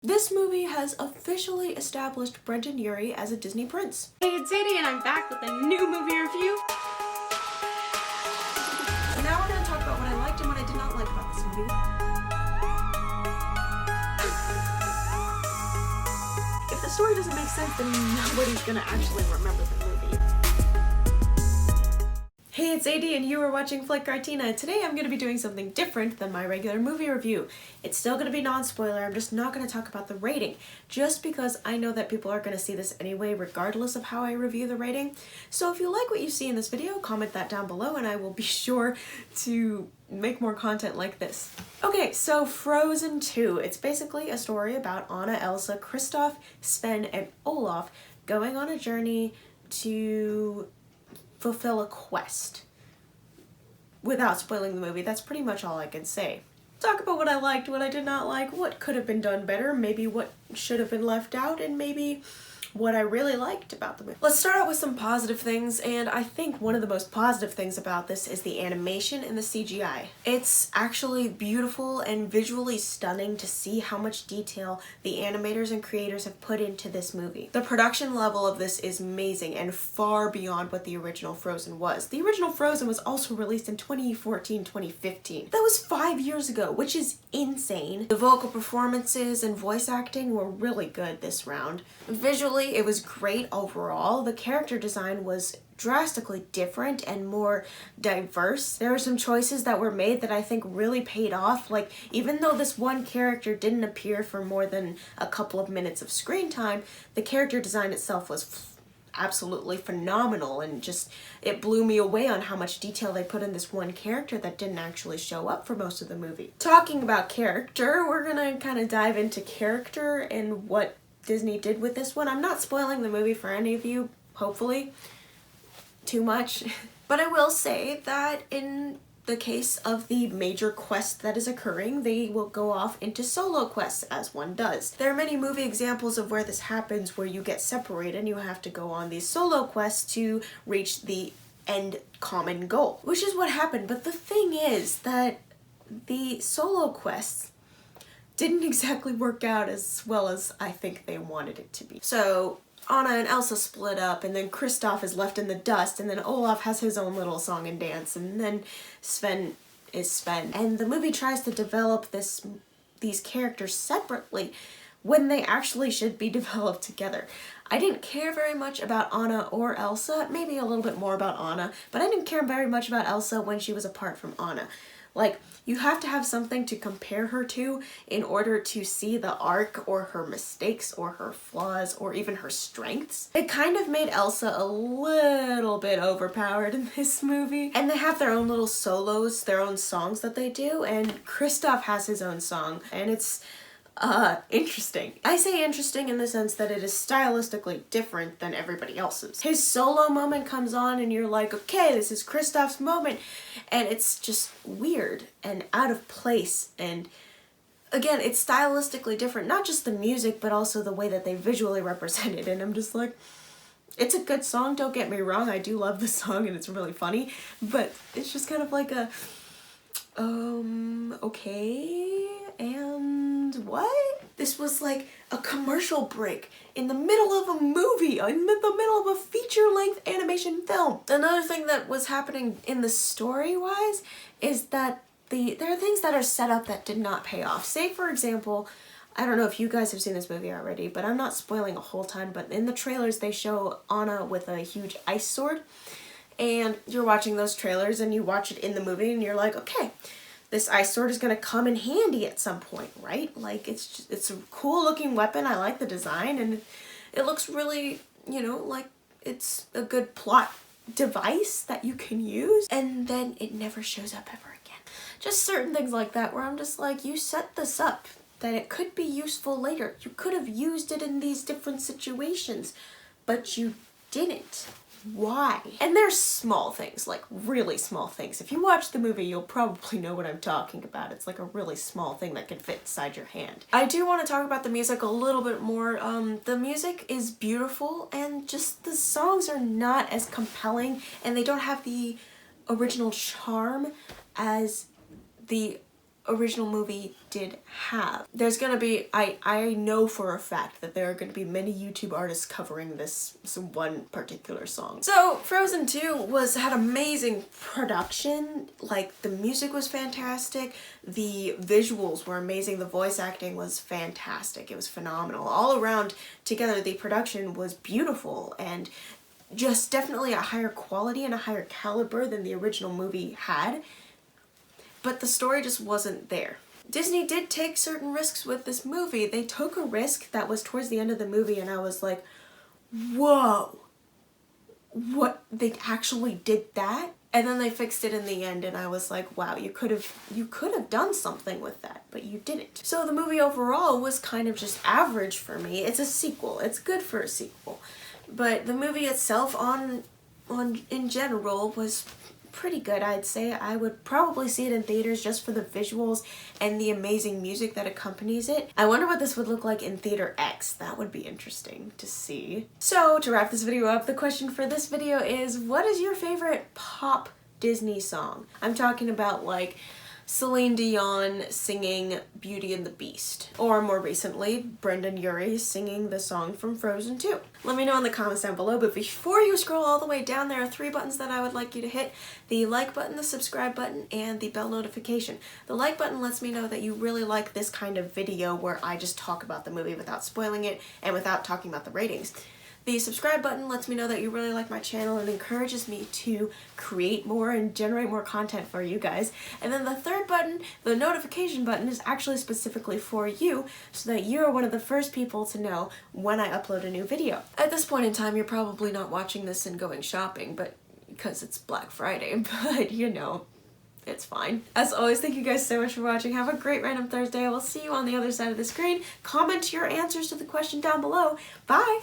This movie has officially established Brendan Urie as a Disney prince. Hey, it's Zadie and I'm back with a new movie review. And now we're going to talk about what I liked and what I did not like about this movie. If the story doesn't make sense, then nobody's going to actually remember the movie. Hey, it's Zadie and you are watching Flytte Kartina. Today I'm going to be doing something different than my regular movie review. It's still going to be non-spoiler, I'm just not going to talk about the rating, just because I know that people are going to see this anyway regardless of how I review the rating. So if you like what you see in this video, comment that down below and I will be sure to make more content like this. Okay, so Frozen 2. It's basically a story about Anna, Elsa, Kristoff, Sven, and Olaf going on a journey to fulfill a quest. Without spoiling the movie, that's pretty much all I can say. Talk about what I liked, what I did not like, what could have been done better, maybe what should have been left out, and maybe what I really liked about the movie. Let's start out with some positive things, and I think one of the most positive things about this is the animation and the CGI. It's actually beautiful and visually stunning to see how much detail the animators and creators have put into this movie. The production level of this is amazing and far beyond what the original Frozen was. The original Frozen was also released in 2014-2015. That was 5 years ago, which is insane. The vocal performances and voice acting were really good this round. Visually, it was great overall. The character design was drastically different and more diverse. There were some choices that were made that I think really paid off. Like, even though this one character didn't appear for more than a couple of minutes of screen time, the character design itself was absolutely phenomenal, and just it blew me away on how much detail they put in this one character that didn't actually show up for most of the movie. Talking about character, we're gonna kind of dive into character and what Disney did with this one. I'm not spoiling the movie for any of you, hopefully, too much. But I will say that in the case of the major quest that is occurring, they will go off into solo quests, as one does. There are many movie examples of where this happens, where you get separated and you have to go on these solo quests to reach the end common goal, which is what happened. But the thing is that the solo quests didn't exactly work out as well as I think they wanted it to be. So Anna and Elsa split up, and then Kristoff is left in the dust, and then Olaf has his own little song and dance, and then Sven is Sven. And the movie tries to develop these characters separately when they actually should be developed together. I didn't care very much about Anna or Elsa, maybe a little bit more about Anna, but I didn't care very much about Elsa when she was apart from Anna. Like, you have to have something to compare her to in order to see the arc or her mistakes or her flaws or even her strengths. It kind of made Elsa a little bit overpowered in this movie. And they have their own little solos, their own songs that they do, and Kristoff has his own song, and it's interesting. I say interesting in the sense that it is stylistically different than everybody else's. His solo moment comes on and you're like, okay, this is Kristoff's moment, and it's just weird and out of place, and again, it's stylistically different, not just the music but also the way that they visually represent it, and I'm just like, it's a good song, don't get me wrong, I do love the song and it's really funny, but it's just kind of like a okay, and what? This was like a commercial break in the middle of a movie, in the middle of a feature-length animation film. Another thing that was happening in the story-wise is that there are things that are set up that did not pay off. Say, for example, I don't know if you guys have seen this movie already, but I'm not spoiling a whole ton, but in the trailers they show Anna with a huge ice sword, and you're watching those trailers and you watch it in the movie and you're like, okay, this ice sword is going to come in handy at some point, right? Like, it's a cool looking weapon, I like the design, and it looks really, you know, like it's a good plot device that you can use, and then it never shows up ever again. Just certain things like that where I'm just like, you set this up that it could be useful later. You could have used it in these different situations, but you didn't. Why? And there's small things, like really small things. If you watch the movie, you'll probably know what I'm talking about. It's like a really small thing that can fit inside your hand. I do want to talk about the music a little bit more. The music is beautiful, and just the songs are not as compelling, and they don't have the original charm as the original movie did have. There's gonna be, I know for a fact that there are gonna be many YouTube artists covering this one particular song. So Frozen 2 had amazing production. Like, the music was fantastic, the visuals were amazing, the voice acting was fantastic, it was phenomenal. All around together, the production was beautiful and just definitely a higher quality and a higher caliber than the original movie had. But the story just wasn't there. Disney did take certain risks with this movie. They took a risk that was towards the end of the movie and I was like, whoa, what, they actually did that? And then they fixed it in the end and I was like, wow, you could have done something with that, but you didn't. So the movie overall was kind of just average for me. It's a sequel. It's good for a sequel. But the movie itself in general was pretty good, I'd say. I would probably see it in theaters just for the visuals and the amazing music that accompanies it. I wonder what this would look like in Theater X. That would be interesting to see. So to wrap this video up, the question for this video is, what is your favorite pop Disney song? I'm talking about like Celine Dion singing Beauty and the Beast, or more recently, Brendan Urie singing the song from Frozen 2. Let me know in the comments down below, but before you scroll all the way down, there are 3 buttons that I would like you to hit: the like button, the subscribe button, and the bell notification. The like button lets me know that you really like this kind of video where I just talk about the movie without spoiling it and without talking about the ratings. The subscribe button lets me know that you really like my channel and encourages me to create more and generate more content for you guys. And then the third button, the notification button, is actually specifically for you so that you're one of the first people to know when I upload a new video. At this point in time, you're probably not watching this and going shopping, but because it's Black Friday, but you know, it's fine. As always, thank you guys so much for watching. Have a great random Thursday. I will see you on the other side of the screen. Comment your answers to the question down below. Bye!